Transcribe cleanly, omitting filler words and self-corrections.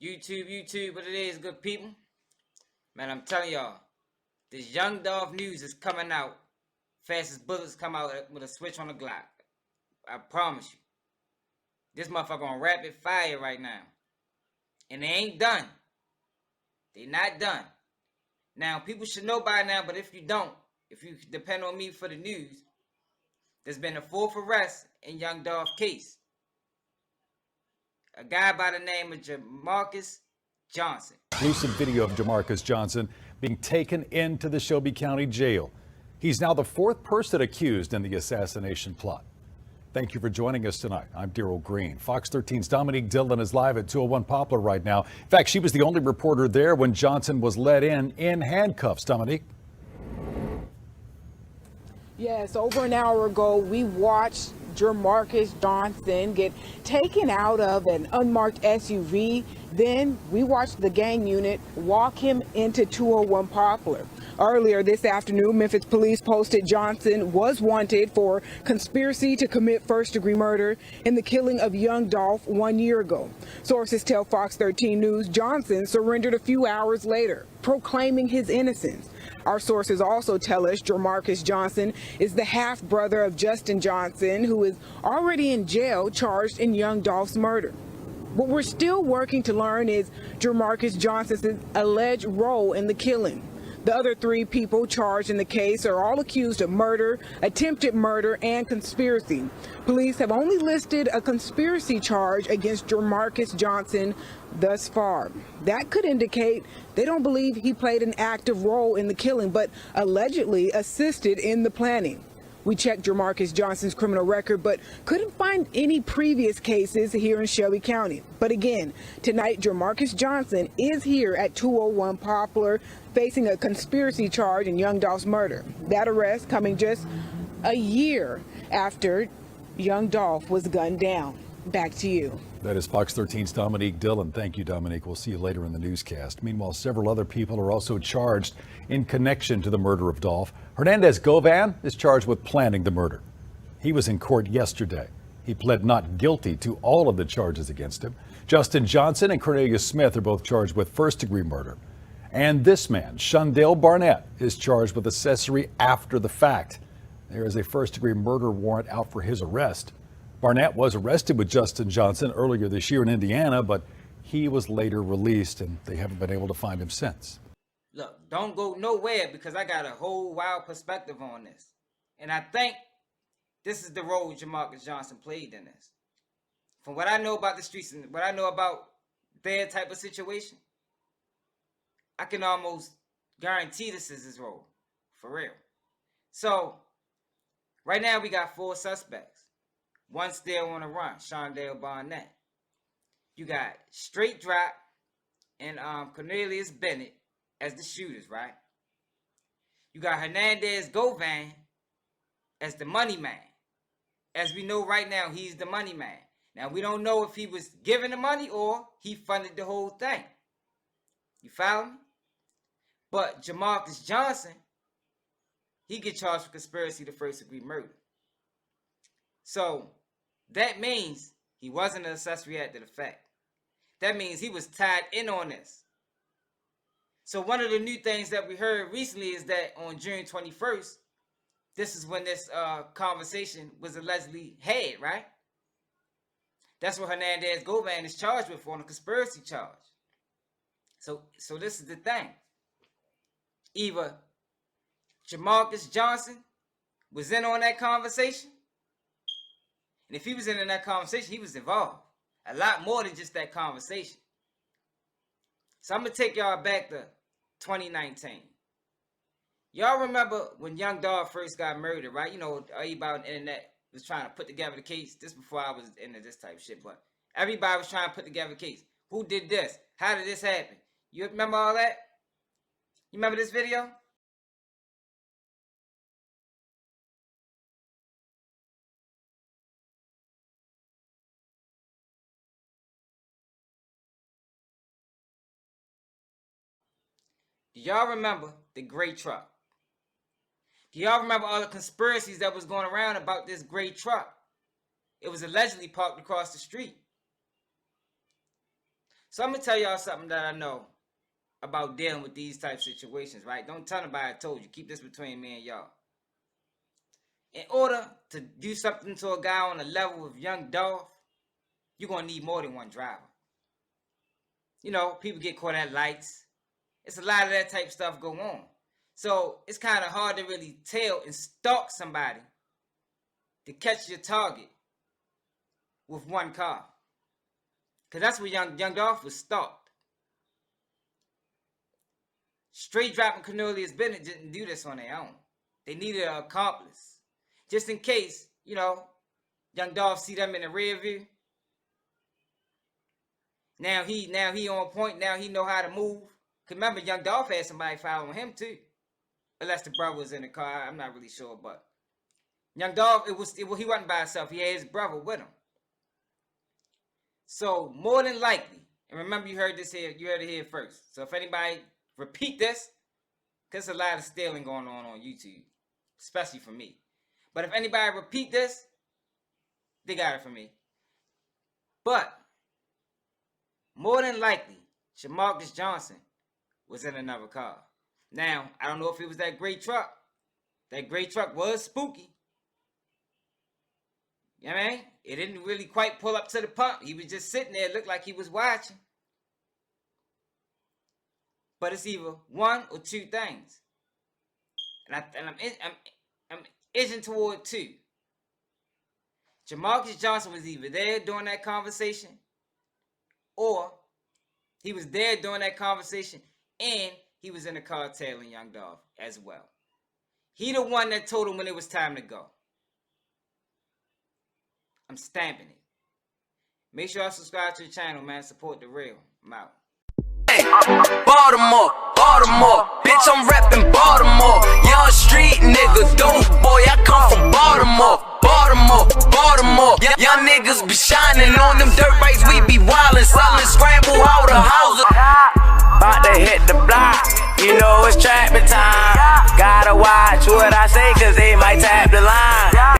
YouTube, what it is, good people. Man, I'm telling y'all, this young Dolph news is coming out fast as bullets come out with a switch on the Glock. I promise you. This motherfucker on rapid fire right now. And they ain't done. They not done. Now, people should know by now, but if you don't, if you depend on me for the news, there's been a fourth arrest in young Dolph case. A guy by the name of Jermarcus Johnson. Exclusive video of Jermarcus Johnson being taken into the Shelby County Jail. He's now the fourth person accused in the assassination plot. Thank you for joining us tonight. I'm Daryl Green. Fox 13's Dominique Dillon is live at 201 Poplar right now. In fact, she was the only reporter there when Johnson was led in handcuffs. Dominique? Yes, over an hour ago, we watched Jermarcus Johnson get taken out of an unmarked SUV. Then we watched the gang unit walk him into 201 Poplar. Earlier this afternoon, Memphis police posted Johnson was wanted for conspiracy to commit first-degree murder in the killing of young Dolph 1 year ago. Sources tell Fox 13 News Johnson surrendered a few hours later, proclaiming his innocence. Our sources also tell us Jermarcus Johnson is the half-brother of Justin Johnson, who is already in jail charged in young Dolph's murder. What we're still working to learn is Jermarcus Johnson's alleged role in the killing. The other three people charged in the case are all accused of murder, attempted murder, and conspiracy. Police have only listed a conspiracy charge against Jermarcus Johnson thus far. That could indicate they don't believe he played an active role in the killing, but allegedly assisted in the planning. We checked Jermarcus Johnson's criminal record, but couldn't find any previous cases here in Shelby County. But again, tonight, Jermarcus Johnson is here at 201 Poplar, facing a conspiracy charge in young Dolph's murder. That arrest coming just a year after young Dolph was gunned down. Back to you. That is Fox 13's Dominique Dillon. Thank you, Dominique. We'll see you later in the newscast. Meanwhile, several other people are also charged in connection to the murder of Dolph. Hernandez Govan is charged with planning the murder. He was in court yesterday. He pled not guilty to all of the charges against him. Justin Johnson and Cornelius Smith are both charged with first-degree murder. And this man, Shondale Barnett, is charged with accessory after the fact. There is a first-degree murder warrant out for his arrest. Barnett was arrested with Justin Johnson earlier this year in Indiana, but he was later released, and they haven't been able to find him since. Look, don't go nowhere because I got a whole wild perspective on this. And I think this is the role Jermarcus Johnson played in this. From what I know about the streets and what I know about their type of situation, I can almost guarantee this is his role. For real. So, right now we got 4 suspects. One still on the run, Shondale Barnett. You got Straight Drop and Cornelius Bennett as the shooters, right? You got Hernandez Govan as the money man. As we know right now, he's the money man. Now, we don't know if he was given the money or he funded the whole thing. You follow me? But Jermarcus Johnson, he get charged for conspiracy to first-degree murder. So, that means he wasn't an accessory after the fact. That means he was tied in on this. So one of the new things that we heard recently is that on June 21st, this is when this conversation was allegedly had, right? That's what Hernandez Govan is charged with on a conspiracy charge. So this is the thing. Either Jermarcus Johnson was in on that conversation, and if he was in that conversation, he was involved. A lot more than just that conversation. So I'm going to take y'all back to 2019. Y'all remember when young Dolph first got murdered, right? You know, everybody on the internet was trying to put together the case. This before I was into this type of shit, but everybody was trying to put together the case. Who did this? How did this happen? You remember all that? You remember this video? Do y'all remember the gray truck? Do y'all remember all the conspiracies that was going around about this gray truck? It was allegedly parked across the street. So I'm gonna tell y'all something that I know about dealing with these type of situations, right? Don't tell nobody I told you. Keep this between me and y'all. In order to do something to a guy on the level of young Dolph, you're gonna need more than one driver. You know, people get caught at lights. It's a lot of that type of stuff go on. So it's kind of hard to really tell and stalk somebody to catch your target with one car. Because that's where young Dolph was stalked. Straight dropping Cornelius Bennett didn't do this on their own. They needed an accomplice. Just in case, you know, young Dolph see them in the rear view. Now he on point. Now he know how to move. Cause remember, young Dolph had somebody following him too. Unless the brother was in the car. I'm not really sure, but young Dolph, he wasn't by himself. He had his brother with him. So more than likely, and remember you heard it here first. So if anybody repeat this, because there's a lot of stealing going on YouTube, especially for me. But if anybody repeat this, they got it from me. But more than likely, Jermarcus Johnson was in another car. Now, I don't know if it was that gray truck. That gray truck was spooky. You know what I mean? It didn't really quite pull up to the pump. He was just sitting there. It looked like he was watching. But it's either one or two things. And I'm itching toward two. Jermarcus Johnson was either there during that conversation, or he was there during that conversation and he was in the car tailing young Dolph as well. He the one that told him when it was time to go. I'm stamping it. Make sure y'all subscribe to the channel, man. Support the real. I'm out. Hey, Baltimore, bitch, I'm rapping Baltimore. Young street nigga, dope boy, I come from Baltimore. Young niggas be shining on them dirt bikes, we be wildin', selling scramble all the houses. About to hit the block, you know it's trapping time. Gotta watch what I say, cause they